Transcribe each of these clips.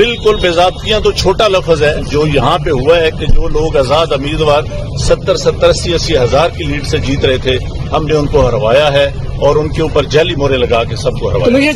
بالکل बेज़ाब्तियां तो छोटा लफ्ज है। जो यहाँ पे हुआ है कि जो लोग आजाद उम्मीदवार 70-80 हजार की लीड से जीत रहे थे, हमने उनको हरवाया है और उनके ऊपर जाली मोहरे लगा के सबको हरवाया।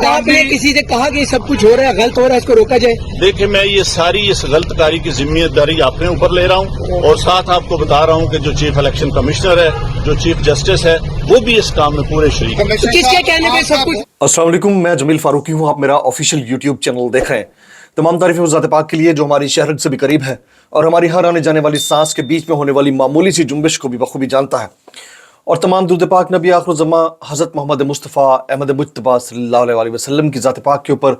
आपने किसी से कहा कि सब कुछ हो रहा है, गलत हो रहा है, इसको रोका जाए? देखिए, मैं ये सारी इस गलतकारी की जिम्मेदारी अपने ऊपर ले रहा हूँ और साथ आपको बता रहा हूँ कि जो चीफ इलेक्शन कमिश्नर है, जो चीफ जस्टिस है, वो भी इस काम में पूरे शरीक है। तो किसके कहने पे सब कुछ? अस्सलाम वालेकुम, मैं जमील फारूकी हूँ। आप मेरा ऑफिशियल यूट्यूब चैनल देख रहे हैं। तमाम तारीफें उस ज़ात पाक के लिए जो हमारी शहरत से भी करीब है और हमारी हर आने जाने वाली सांस के बीच में होने वाली मामूली सी जुम्बिश को भी बखूबी जानता है। और तमाम दुरूद पाक नबी आखिरुज़्ज़मा हज़रत मोहम्मद मुस्तफ़ा अहमद मुज्तबा सल्लल्लाहु अलैहि वसल्लम की ज़ात पाक के ऊपर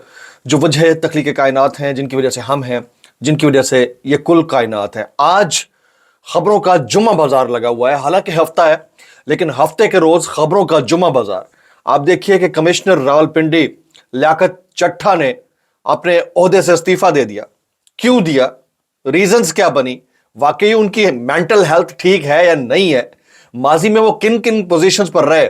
जो वजह तख्लीक़ कायनात हैं, जिनकी वजह से हम हैं, जिनकी वजह से ये कुल कायनात है। आज ख़बरों का जुम्मा बाज़ार लगा हुआ है। हालांकि हफ्ता है, लेकिन हफ्ते के रोज़ ख़बरों का जुम्मा बाज़ार। आप देखिए कि कमिश्नर रावलपिंडी लियाकत चट्ठा ने अपने ओहदे से इस्तीफा दे दिया। क्यों दिया, रीजंस क्या बनी, वाकई उनकी मेंटल हेल्थ ठीक है या नहीं है, माजी में वो किन किन पोजीशंस पर रहे,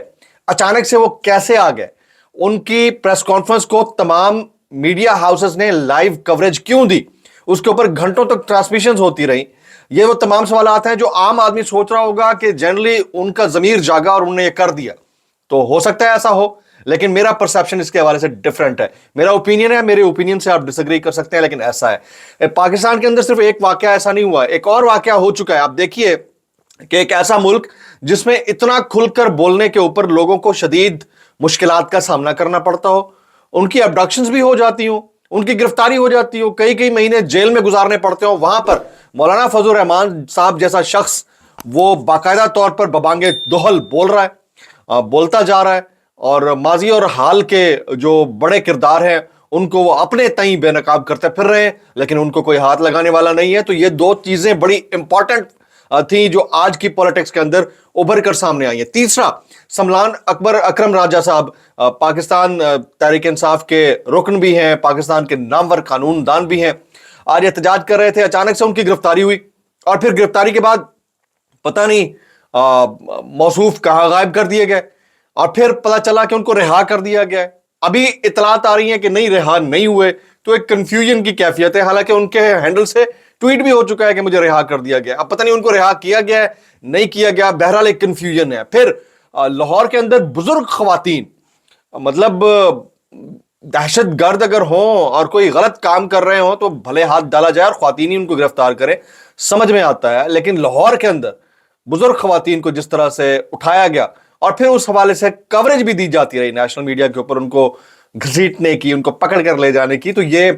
अचानक से वो कैसे आ गए, उनकी प्रेस कॉन्फ्रेंस को तमाम मीडिया हाउसेस ने लाइव कवरेज क्यों दी, उसके ऊपर घंटों तक ट्रांसमिशंस होती रही। ये वो तमाम सवालात हैं जो आम आदमी सोच रहा होगा कि जनरली उनका जमीर जागा और उन्होंने ये कर दिया। तो हो सकता है ऐसा हो, लेकिन मेरा परसेप्शन इसके हवाले से डिफरेंट है। मेरा ओपिनियन है, मेरे ओपिनियन से आप डिसएग्री कर सकते हैं, लेकिन ऐसा है। पाकिस्तान के अंदर सिर्फ एक वाकया ऐसा नहीं हुआ, एक और वाकया हो चुका है। आप देखिए कि एक ऐसा मुल्क जिसमें इतना खुलकर बोलने के ऊपर लोगों को शदीद मुश्किलात का सामना करना पड़ता हो, उनकी अबडक्शंस भी हो जाती हो, उनकी गिरफ्तारी हो जाती हो, कई कई महीने जेल में गुजारने पड़ते हो, वहां पर मौलाना फजल रहमान साहब जैसा शख्स वो बाकायदा तौर पर बबांगे दोहल बोल रहा है, बोलता जा रहा है, और माजी और हाल के जो बड़े किरदार हैं उनको वो अपने तई बेनकाब करते फिर रहे हैं, लेकिन उनको कोई हाथ लगाने वाला नहीं है। तो ये दो चीजें बड़ी इंपॉर्टेंट थी जो आज की पॉलिटिक्स के अंदर उभर कर सामने आई है। तीसरा, समलान अकबर अकरम राजा साहब पाकिस्तान तहरीक इंसाफ के रुकन भी हैं, पाकिस्तान के नामवर कानून दान भी हैं, आज एहतजाज कर रहे थे। अचानक से उनकी गिरफ्तारी हुई और फिर गिरफ्तारी के बाद पता नहीं मौसूफ कहाँ गायब कर दिए गए और फिर पता चला कि उनको रिहा कर दिया गया है। अभी इतलात आ रही है कि नहीं, रिहा नहीं हुए। तो एक कंफ्यूजन की कैफियत है। हालांकि उनके हैंडल से ट्वीट भी हो चुका है कि मुझे रिहा कर दिया गया। अब पता नहीं उनको रिहा किया गया है नहीं किया गया, बहरहाल एक कंफ्यूजन है। फिर लाहौर के अंदर बुजुर्ग खवातीन, मतलब दहशत गर्द अगर हों और कोई गलत काम कर रहे हो तो भले हाथ डाला जाए और खवातीन ही उनको गिरफ्तार करें, समझ में आता है। लेकिन लाहौर के अंदर बुजुर्ग खवातीन को जिस तरह से उठाया गया और फिर उस हवाले से कवरेज भी दी जाती रही नेशनल मीडिया के ऊपर, उनको घसीटने की, उनको पकड़ कर ले जाने की, तो ये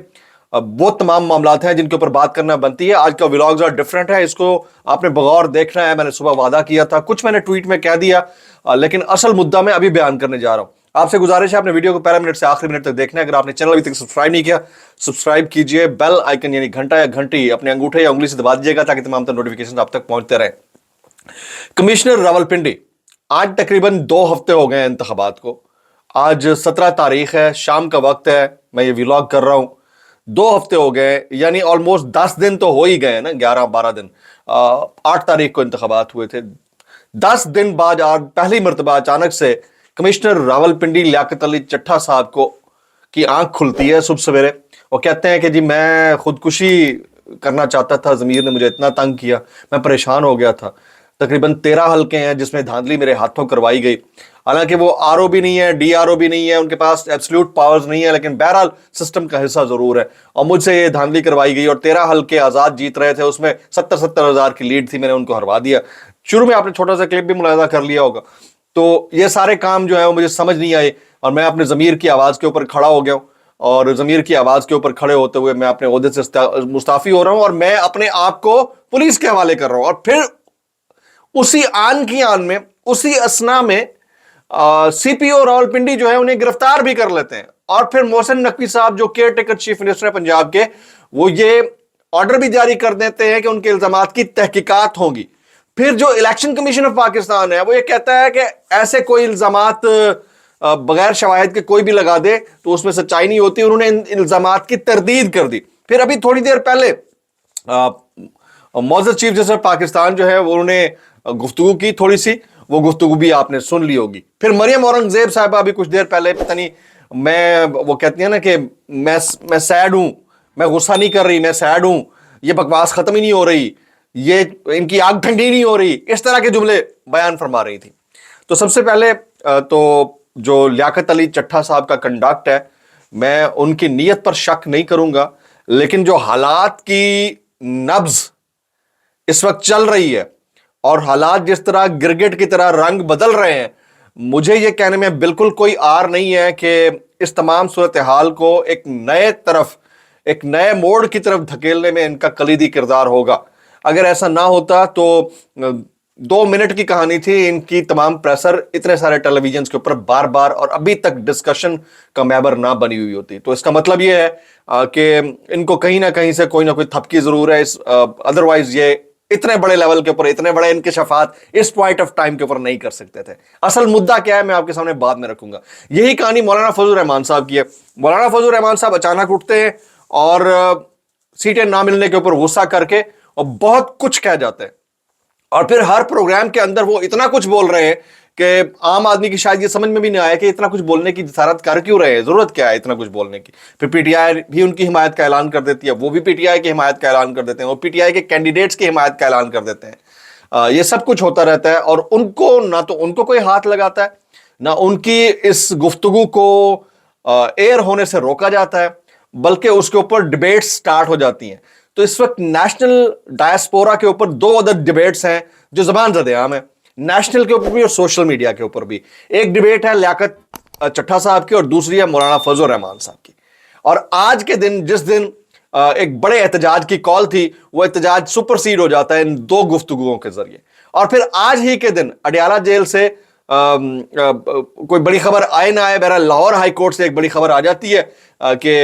वो तमाम मामलात हैं जिनके ऊपर बात करना बनती है। आज का व्लॉग जरा डिफरेंट है, इसको आपने बगौर देखना है। मैंने सुबह वादा किया था, कुछ मैंने ट्वीट में कह दिया, लेकिन असल मुद्दा मैं अभी बयान करने जा रहा हूं। आपसे गुजारिश है आपने वीडियो को पहले मिनट से आखिरी मिनट तक देखना है। अगर आपने चैनल अभी तक सब्सक्राइब नहीं किया, सब्सक्राइब कीजिए, बेल आइकन यानी घंटा या घंटी अपने अंगूठे या उंगली से दबा दीजिएगा ताकि तमाम नोटिफिकेशन आप तक पहुंचते रहे। कमिश्नर रावलपिंडी, आज तकरीबन 2 हफ्ते हो गए इंतखाबात को। आज 17 तारीख है, शाम का वक्त है, मैं ये व्लॉग कर रहा हूं। 2 हफ्ते हो गए, यानी ऑलमोस्ट 10 दिन तो हो ही गए ना, 11-12 दिन। 8 तारीख को इंतखाबात हुए थे। 10 दिन बाद आज पहली मरतबा अचानक से कमिश्नर रावलपिंडी लियाकत अली चट्ठा साहब को की आंख खुलती है सुबह सवेरे। वो कहते हैं कि जी मैं खुदकुशी करना चाहता था, जमीर ने मुझे इतना तंग किया, मैं परेशान हो गया था। तकरीबन 13 हल्के हैं जिसमें धांधली मेरे हाथों करवाई गई। हालांकि वो आरओ भी नहीं है, डीआरओ भी नहीं है, उनके पास एब्सोल्यूट पावर्स नहीं है, लेकिन बहरहाल सिस्टम का हिस्सा जरूर है। और मुझसे ये धांधली करवाई गई और 13 हल्के आजाद जीत रहे थे, उसमें 70-70 हजार की लीड थी, मैंने उनको हरवा दिया। शुरू में आपने छोटा सा क्लिप भी मुलाहिजा कर लिया होगा। तो ये सारे काम जो है वो मुझे समझ नहीं आए और मैं अपने ज़मीर की आवाज़ के ऊपर खड़ा हो गया हूँ। और ज़मीर की आवाज़ के ऊपर खड़े होते हुए मैं अपने ओहदे से मुस्ताफ़ी हो रहा हूँ और मैं अपने आप को पुलिस के हवाले कर रहा हूँ। और फिर उसी आन की आन में, उसी असना में सीपीओ रावलपिंडी जो है उन्हें गिरफ्तार भी कर लेते हैं। और फिर मोहसिन नकवी साहब जो केयर टेकर चीफ मिनिस्टर है पंजाब के, वो ये ऑर्डर भी जारी कर देते हैं कि उनके इल्जामात की तहकीकात होंगी। फिर जो इलेक्शन कमीशन ऑफ पाकिस्तान है वो ये कहता है कि ऐसे कोई इल्जामात बगैर शवाहिद के कोई भी लगा दे तो उसमें सच्चाई नहीं होती। उन्होंने इन इल्जामात की तरदीद कर दी। फिर अभी थोड़ी देर पहले मौजूद चीफ जस्टिस पाकिस्तान जो है वो उन्होंने गुफ्तगू की थोड़ी सी, वो गुफ्तगू भी आपने सुन ली होगी। फिर मरियम औरंगजेब साहिबा भी कुछ देर पहले पता नहीं میں وہ کہتی ہیں نا کہ میں سیڈ ہوں، میں غصہ نہیں کر رہی، میں سیڈ ہوں، یہ بکواس ختم ہی نہیں ہو رہی، یہ ان کی آگ ٹھنڈی نہیں ہو رہی، اس طرح کے جملے بیان فرما رہی تھی. تو سب سے پہلے تو جو لیاقت علی چٹھا صاحب کا کنڈکٹ ہے، میں ان کی نیت پر شک نہیں کروں گا، لیکن جو حالات کی نبض اس وقت چل رہی ہے اور حالات جس طرح گرگٹ کی طرح رنگ بدل رہے ہیں، مجھے یہ کہنے میں بالکل کوئی آر نہیں ہے کہ اس تمام صورتحال کو ایک نئے موڑ کی طرف دھکیلنے میں ان کا کلیدی کردار ہوگا. اگر ایسا نہ ہوتا تو 2 منٹ کی کہانی تھی، ان کی تمام پریسر اتنے سارے ٹیلی ویژنز کے اوپر بار بار اور ابھی تک ڈسکشن کا محور نہ بنی ہوئی ہوتی. تو اس کا مطلب یہ ہے کہ ان کو کہیں نہ کہیں سے کوئی نہ کوئی تھپکی ضرور ہے. ادروائز یہ اتنے بڑے لیول کے اوپر اتنے بڑے انکشافات اس پوائنٹ آف ٹائم کے اوپر نہیں کر سکتے تھے. اصل مدعا کیا ہے میں آپ کے سامنے بعد میں رکھوں گا. یہی کہانی مولانا فضل الرحمان صاحب کی ہے. مولانا فضل الرحمان صاحب اچانک اٹھتے ہیں اور سیٹیں نہ ملنے کے اوپر غصہ کر کے اور بہت کچھ کہہ جاتے ہیں، اور پھر ہر پروگرام کے اندر وہ اتنا کچھ بول رہے ہیں کہ عام آدمی کی شاید یہ سمجھ میں بھی نہیں آیا کہ اتنا کچھ بولنے کی جسارت کر کیوں رہے ہیں، ضرورت کیا ہے اتنا کچھ بولنے کی. پھر پی ٹی آئی بھی ان کی حمایت کا اعلان کر دیتی ہے، وہ بھی پی ٹی آئی کی حمایت کا اعلان کر دیتے ہیں، وہ پی ٹی آئی کے کینڈیڈیٹس کی حمایت کا اعلان کر دیتے ہیں. یہ سب کچھ ہوتا رہتا ہے اور ان کو نہ تو ان کو کوئی ہاتھ لگاتا ہے، نہ ان کی اس گفتگو کو ایئر ہونے سے روکا جاتا ہے، بلکہ اس کے اوپر ڈیبیٹس سٹارٹ ہو جاتی ہیں. تو اس وقت نیشنل ڈائسپورا کے اوپر 2 عدد ڈیبیٹس ہیں جو زبان زد عام ہیں، نیشنل کے اوپر بھی اور سوشل میڈیا کے اوپر بھی. ایک ڈیبیٹ ہے لیاقت چٹھا صاحب کی اور دوسری ہے مولانا فضل الرحمان صاحب کی. اور آج کے دن جس دن ایک بڑے احتجاج کی کال تھی، وہ احتجاج سپر سیڈ ہو جاتا ہے ان 2 گفتگوؤں کے ذریعے. اور پھر آج ہی کے دن اڈیالہ جیل سے کوئی بڑی خبر آئے نہ آئے، بہرحال لاہور ہائی کورٹ سے ایک بڑی خبر آ جاتی ہے کہ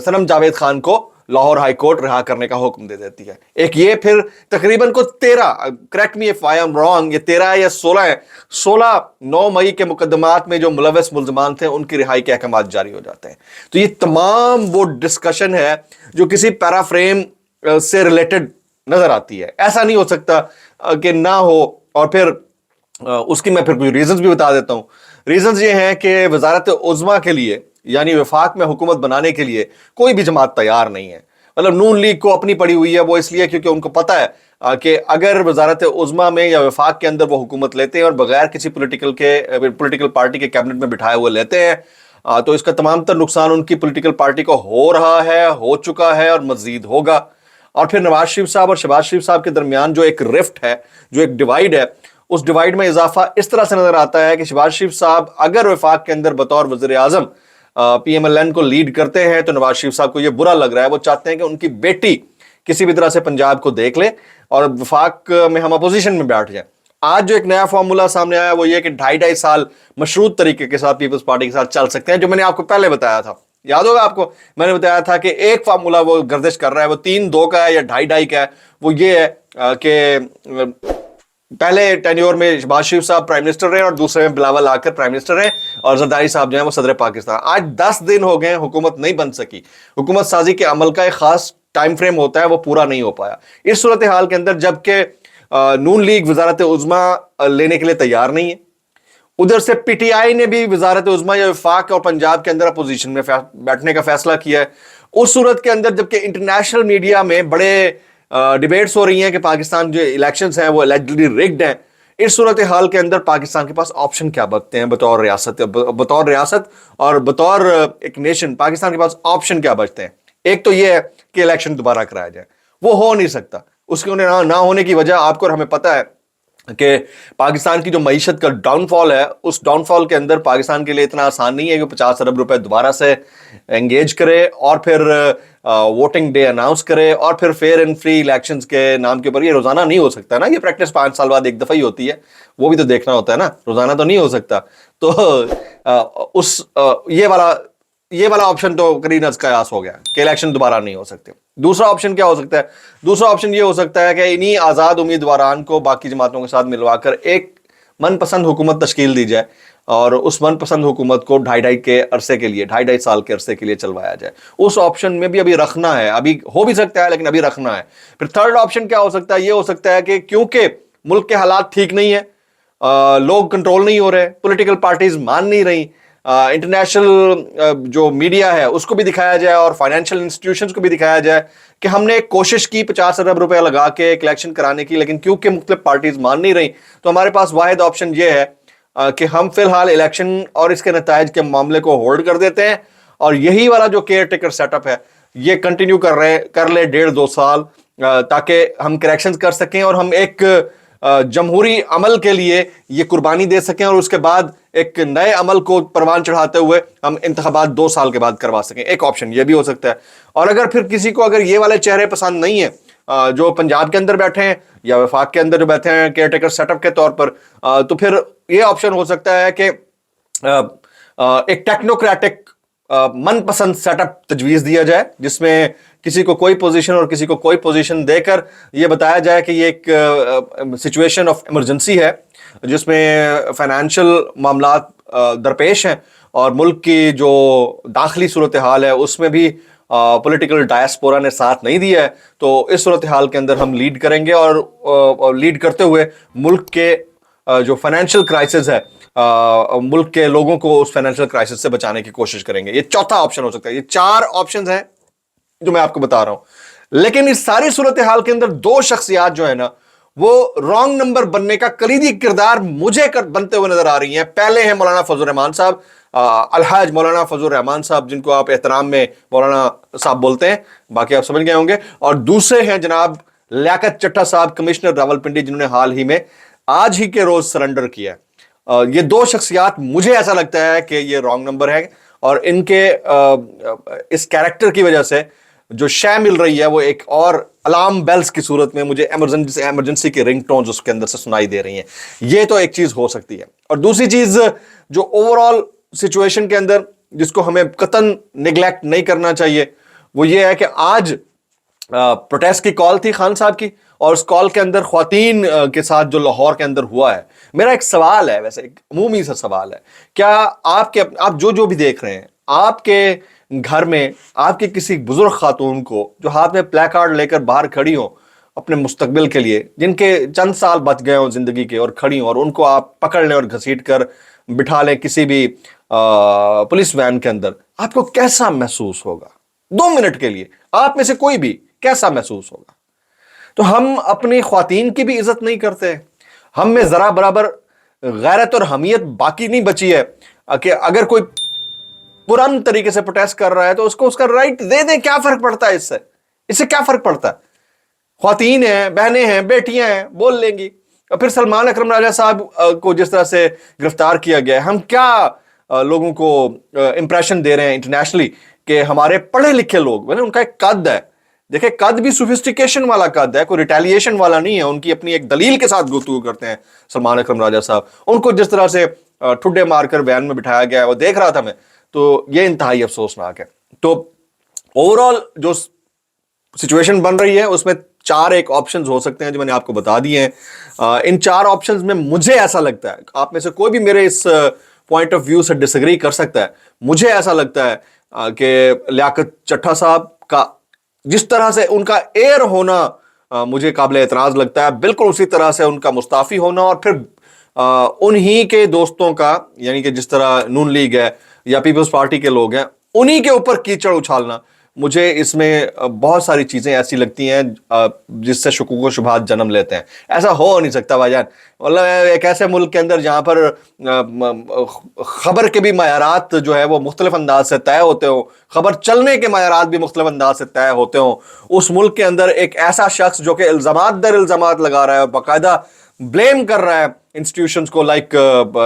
صنم جاوید خان کو لاہور ہائی کورٹ رہا کرنے کا حکم دے دیتی ہے. ایک یہ پھر تقریباً کو 13 correct me if I am wrong, یہ 13 یا 16 ہے، 9 مئی کے مقدمات میں جو ملوث ملزمان تھے ان کی رہائی کے احکامات جاری ہو جاتے ہیں. تو یہ تمام وہ ڈسکشن ہے جو کسی پیرا فریم سے ریلیٹڈ نظر آتی ہے. ایسا نہیں ہو سکتا کہ نہ ہو. اور پھر اس کی میں پھر کچھ ریزنز بھی بتا دیتا ہوں. ریزنز یہ ہیں کہ وزارت عظمیٰ کے لیے یعنی وفاق میں حکومت بنانے کے لیے کوئی بھی جماعت تیار نہیں ہے. مطلب نون لیگ کو اپنی پڑی ہوئی ہے، وہ اس لیے کیونکہ ان کو پتہ ہے کہ اگر وزارت عظمیٰ میں یا وفاق کے اندر وہ حکومت لیتے ہیں اور بغیر کسی پولیٹیکل پارٹی کے کیبنٹ میں بٹھائے ہوئے لیتے ہیں تو اس کا تمام تر نقصان ان کی پولیٹیکل پارٹی کو ہو رہا ہے، ہو چکا ہے اور مزید ہوگا. اور پھر نواز شریف صاحب اور شہباز شریف صاحب کے درمیان جو ایک رفٹ ہے، جو ایک ڈیوائیڈ ہے، اس ڈیوائیڈ میں اضافہ اس طرح سے نظر آتا ہے کہ شہباز شریف صاحب اگر وفاق کے اندر بطور وزیر اعظم پی ایم ایل این کو لیڈ کرتے ہیں تو نواز شریف صاحب کو یہ برا لگ رہا ہے. وہ چاہتے ہیں کہ ان کی بیٹی کسی بھی طرح سے پنجاب کو دیکھ لے اور وفاق میں ہم اپوزیشن میں بیٹھ جائیں. آج جو ایک نیا فارمولا سامنے آیا وہ یہ کہ 2.5 سال مشروط طریقے کے ساتھ پیپلز پارٹی کے ساتھ چل سکتے ہیں، جو میں نے آپ کو پہلے بتایا تھا. یاد ہوگا آپ کو، میں نے بتایا تھا کہ ایک فارمولا وہ گردش کر رہا ہے، وہ 3-2 کا ہے یا 2.5 کا ہے. وہ یہ ہے کہ پہلے ٹینیور میں شہباز شریف صاحب پرائم منسٹر رہے اور دوسرے میں بلاول آ کر پرائم منسٹر رہے اور زرداری صاحب جو ہیں وہ صدر پاکستان. آج 10 دن ہو گئے حکومت نہیں بن سکی. حکومت سازی کے عمل کا ایک خاص ٹائم فریم ہوتا ہے، وہ پورا نہیں ہو پایا. اس صورتحال کے اندر جبکہ نون لیگ وزارت عظمیٰ لینے کے لیے تیار نہیں ہے، ادھر سے پی ٹی آئی نے بھی وزارت عظمیٰ یا وفاق اور پنجاب کے اندر اپوزیشن میں بیٹھنے کا فیصلہ کیا ہے. اس صورت کے اندر جبکہ انٹرنیشنل میڈیا میں بڑے ڈیبیٹس ہو رہی ہیں کہ پاکستان جو الیکشنز ہیں وہ الیجڈلی رگڈ ہیں، اس صورتحال کے اندر پاکستان کے پاس آپشن کیا بچتے ہیں بطور ریاست اور بطور ایک نیشن؟ پاکستان کے پاس آپشن کیا بچتے ہیں؟ ایک تو یہ ہے کہ الیکشن دوبارہ کرایا جائے، وہ ہو نہیں سکتا. اس کے نہ ہونے کی وجہ آپ کو اور ہمیں پتہ ہے کہ پاکستان کی جو معیشت کا ڈاؤن فال ہے، اس ڈاؤن فال کے اندر پاکستان کے لیے اتنا آسان نہیں ہے کہ 50 ارب روپے دوبارہ سے انگیج کرے اور پھر ووٹنگ ڈے اناؤنس کرے اور پھر فیئر اینڈ فری الیکشنز کے نام کے اوپر. یہ روزانہ نہیں ہو سکتا نا، یہ پریکٹس 5 سال بعد ایک دفعہ ہی ہوتی ہے، وہ بھی تو دیکھنا ہوتا ہے نا، روزانہ تو نہیں ہو سکتا. تو یہ والا آپشن تو قریب از قیاس ہو گیا کہ الیکشن دوبارہ نہیں ہو سکتے. دوسرا آپشن کیا ہو سکتا ہے؟ دوسرا آپشن یہ ہو سکتا ہے کہ انہی آزاد امیدواران کو باقی جماعتوں کے ساتھ ملوا کر ایک من پسند حکومت تشکیل دی جائے اور اس من پسند حکومت کو 2.5 سال کے عرصے کے لیے چلوایا جائے. اس آپشن میں بھی ابھی رکھنا ہے، ابھی ہو بھی سکتا ہے لیکن ابھی رکھنا ہے. پھر تھرڈ آپشن کیا ہو سکتا ہے؟ یہ ہو سکتا ہے کہ کیونکہ ملک کے حالات ٹھیک نہیں ہیں، لوگ کنٹرول نہیں ہو رہے، پولیٹیکل پارٹیز مان نہیں رہی، इंटरनेशनल जो मीडिया है उसको भी दिखाया जाए और फाइनेंशियल इंस्टीट्यूशंस को भी दिखाया जाए कि हमने एक कोशिश की 50 अरब रुपए लगा के एक इलेक्शन कराने की, लेकिन क्योंकि मुख्तलिफ पार्टीज मान नहीं रही, तो हमारे पास वाहिद ऑप्शन ये है कि हम फिलहाल इलेक्शन और इसके नताइज के मामले को होल्ड कर देते हैं और यही वाला जो केयर टेकर सेटअप है ये कंटिन्यू कर ले 1.5-2 साल, ताकि हम करेक्शंस कर सकें और हम एक जमहूरी अमल के लिए ये कुर्बानी दे सकें और उसके बाद एक नए अमल को परवान चढ़ाते हुए हम इंतखाबात 2 साल के बाद करवा सकें। एक ऑप्शन ये भी हो सकता है। और अगर फिर किसी को अगर ये वाले चेहरे पसंद नहीं है जो पंजाब के अंदर बैठे हैं या वफाक के अंदर जो बैठे हैं केयर टेकर सेटअप के तौर पर, तो फिर ये ऑप्शन हो सकता है कि एक टेक्नोक्रेटिक मनपसंद सेटअप तजवीज दिया जाए जिसमें किसी को कोई पोजीशन और किसी को कोई पोजीशन देकर यह बताया जाए कि ये एक सिचुएशन ऑफ इमरजेंसी है जिसमें फाइनेंशियल मामलात दरपेश हैं और मुल्क की जो दाखिली सूरत हाल है उसमें भी पॉलिटिकल डायस्पोरा ने साथ नहीं दिया है। तो इस सूरत हाल के अंदर हम लीड करेंगे और लीड करते हुए मुल्क के जो फाइनेंशियल क्राइसिस है मुल्क के लोगों को उस फाइनेंशियल क्राइसिस से बचाने की कोशिश करेंगे। ये चौथा ऑप्शन हो सकता है। ये 4 ऑप्शंस हैं जो मैं आपको बता रहा हूं, लेकिन इस सारी सूरत हाल के अंदर 2 शख्सियात जो है ना वो रॉन्ग नंबर बनने का कलीदी किरदार मुझे बनते हुए नजर आ रही हैं। पहले हैं मौलाना फजल रहमान साहब, अलहाज मौलाना फजल रहमान साहब, जिनको आप एहतराम में मौलाना साहब बोलते हैं, बाकी आप समझ गए होंगे। और दूसरे हैं जनाब लियाकत चट्टा साहब, कमिश्नर रावलपिंडी, जिन्होंने हाल ही में आज ही के रोज सरेंडर किया है। ये 2 शख्सियात मुझे ऐसा लगता है कि ये रॉन्ग नंबर है और इनके इस कैरेक्टर की वजह से जो शय मिल रही है वो एक और अलार्म बेल्स की सूरत में मुझे इमरजेंसी की रिंगटोन्स उसके अंदर से सुनाई दे रही हैं। ये तो एक चीज हो सकती है। और दूसरी चीज जो ओवरऑल सिचुएशन के अंदर जिसको हमें कतन निगलेक्ट नहीं करना चाहिए वो ये है कि आज प्रोटेस्ट की कॉल थी खान साहब की और उस कॉल के अंदर ख्वातीन के साथ जो लाहौर के अंदर हुआ है, मेरा एक सवाल है, वैसे एक अमूमी सा सवाल है, क्या आप जो भी देख रहे हैं आपके घर में आपकी किसी बुजुर्ग खातून को जो हाथ में प्ले कार्ड लेकर बाहर खड़ी हो अपने मुस्तकबिल के लिए, जिनके चंद साल बच गए हो जिंदगी के और खड़ी हो, और उनको आप पकड़ लें और घसीट कर बिठा लें किसी भी पुलिस वैन के अंदर, आपको कैसा महसूस होगा? 2 मिनट के लिए आप में से कोई भी कैसा महसूस होगा? तो हम अपनी ख्वातीन की भी इज्जत नहीं करते, हम में जरा बराबर गैरत और हमियत बाकी नहीं बची है कि अगर कोई पुरान तरीके से प्रोटेस्ट कर रहा है तो उसको उसका राइट दे दें। क्या फर्क पड़ता है इससे क्या फर्क पड़ता है? ख्वातीन हैं, बहनें हैं, बेटियां हैं, बोल लेंगी। और फिर सलमान अकरम राजा साहब को जिस तरह से गिरफ्तार किया गया है, हम क्या लोगों को इंप्रेशन दे रहे हैं इंटरनेशनली कि हमारे पढ़े लिखे लोग, उनका एक कद है, देखिए कद भी सोफिस्टिकेशन वाला कद है, कोई रिटेलिएशन वाला नहीं है। उनकी अपनी एक दलील के साथ गुफ्तगू करते हैं सलमान अकरम राजा साहब। उनको जिस तरह से ठुड्डे मारकर वैन में बिठाया गया है वो देख रहा था मैं, तो ये इंतहाई अफसोसनाक है। तो ओवरऑल जो सिचुएशन बन रही है उसमें 4 एक ऑप्शंस हो सकते हैं जो मैंने आपको बता दिए हैं। इन 4 ऑप्शंस में मुझे ऐसा लगता है, आप में से कोई भी मेरे इस पॉइंट ऑफ व्यू से डिसएग्री कर सकता है, मुझे ऐसा लगता है कि लियाकत चट्टा साहब का जिस तरह से उनका एयर होना मुझे काबिल एतराज लगता है, बिल्कुल उसी तरह से उनका मुस्ताफी होना और फिर उन्हीं के दोस्तों का, यानी कि जिस तरह नून लीग है या पीपल्स पार्टी के लोग हैं, उन्हीं के ऊपर कीचड़ उछालना, मुझे इसमें बहुत सारी चीजें ऐसी लगती हैं जिससे शुकूक व शुबहात जन्म लेते हैं। ऐसा हो नहीं सकता भाईजान। मतलब एक ऐसे मुल्क के अंदर जहां पर खबर के भी मायारात जो है वो मुख्तलिफ अंदाज से तय होते हो, खबर चलने के मायारात भी मुख्तलिफ अंदाज से तय होते हो, उस मुल्क के अंदर एक ऐसा शख्स जो कि इल्जामात दर इल्जामात लगा रहा है और बाकायदा ब्लेम कर रहा है इंस्टीट्यूशंस को, like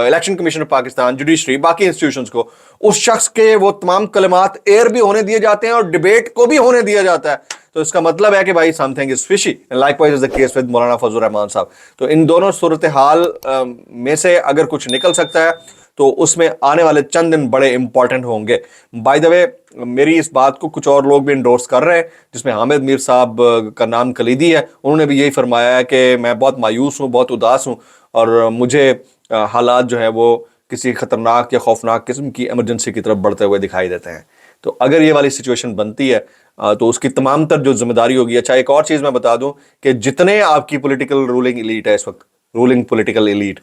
election commission of Pakistan, judiciary, बाकी इंस्टीट्यूशंस को, उस शख्स के वो तमाम कलमात एयर भी होने दिए जाते हैं और डिबेट को भी होने दिया जाता है। तो इसका मतलब है कि भाई something is fishy. Likewise is the case with मौलाना फजल रहमान साहब। तो इन दोनों सूरत हाल में से अगर कुछ निकल सकता है तो उसमें आने वाले चंद दिन बड़े इंपॉर्टेंट होंगे। बाय द वे, मेरी इस बात को कुछ और लोग भी इंडोर्स कर रहे हैं, जिसमें हामिद मीर साहब का नाम कलीदी है। उन्होंने भी यही फरमाया है कि मैं बहुत मायूस हूँ, बहुत उदास हूँ और मुझे हालात जो है वो किसी खतरनाक या खौफनाक किस्म की इमरजेंसी की तरफ बढ़ते हुए दिखाई देते हैं। तो अगर ये वाली सिचुएशन बनती है तो उसकी तमाम तर जो जिम्मेदारी होगी। अच्छा, एक और चीज़ मैं बता दूं कि जितने आपकी पॉलिटिकल रूलिंग एलीट है इस वक्त, रूलिंग पॉलिटिकल एलीट,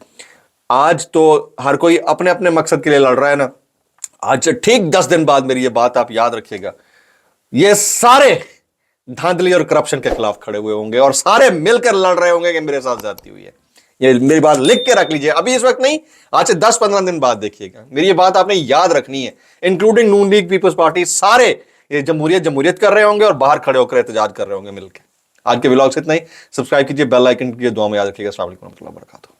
आज तो हर कोई अपने अपने मकसद के लिए लड़ रहा है ना। आज से ठीक 10 दिन बाद मेरी ये बात आप याद रखिएगा, ये सारे धांधली और करप्शन के खिलाफ खड़े हुए होंगे और सारे मिलकर लड़ रहे होंगे कि मेरे साथ ज्यादती हुई है। ये मेरी बात लिख के रख लीजिए, अभी इस वक्त नहीं, आज से 10-15 दिन बाद देखिएगा। मेरी ये बात आपने याद रखनी है, इंक्लूडिंग नून लीग, पीपल्स पार्टी, सारे ये जमहूरियत कर रहे होंगे और बाहर खड़े होकर एहतजाज कर रहे होंगे मिलकर। आज के व्लॉग से इतना ही। सब्सक्राइब कीजिए, बेल आइकन कीजिए, दुआ में याद रखिएगा। अस्सलाम वालेकुम रहमतुल्लाहि व बरकातुहू।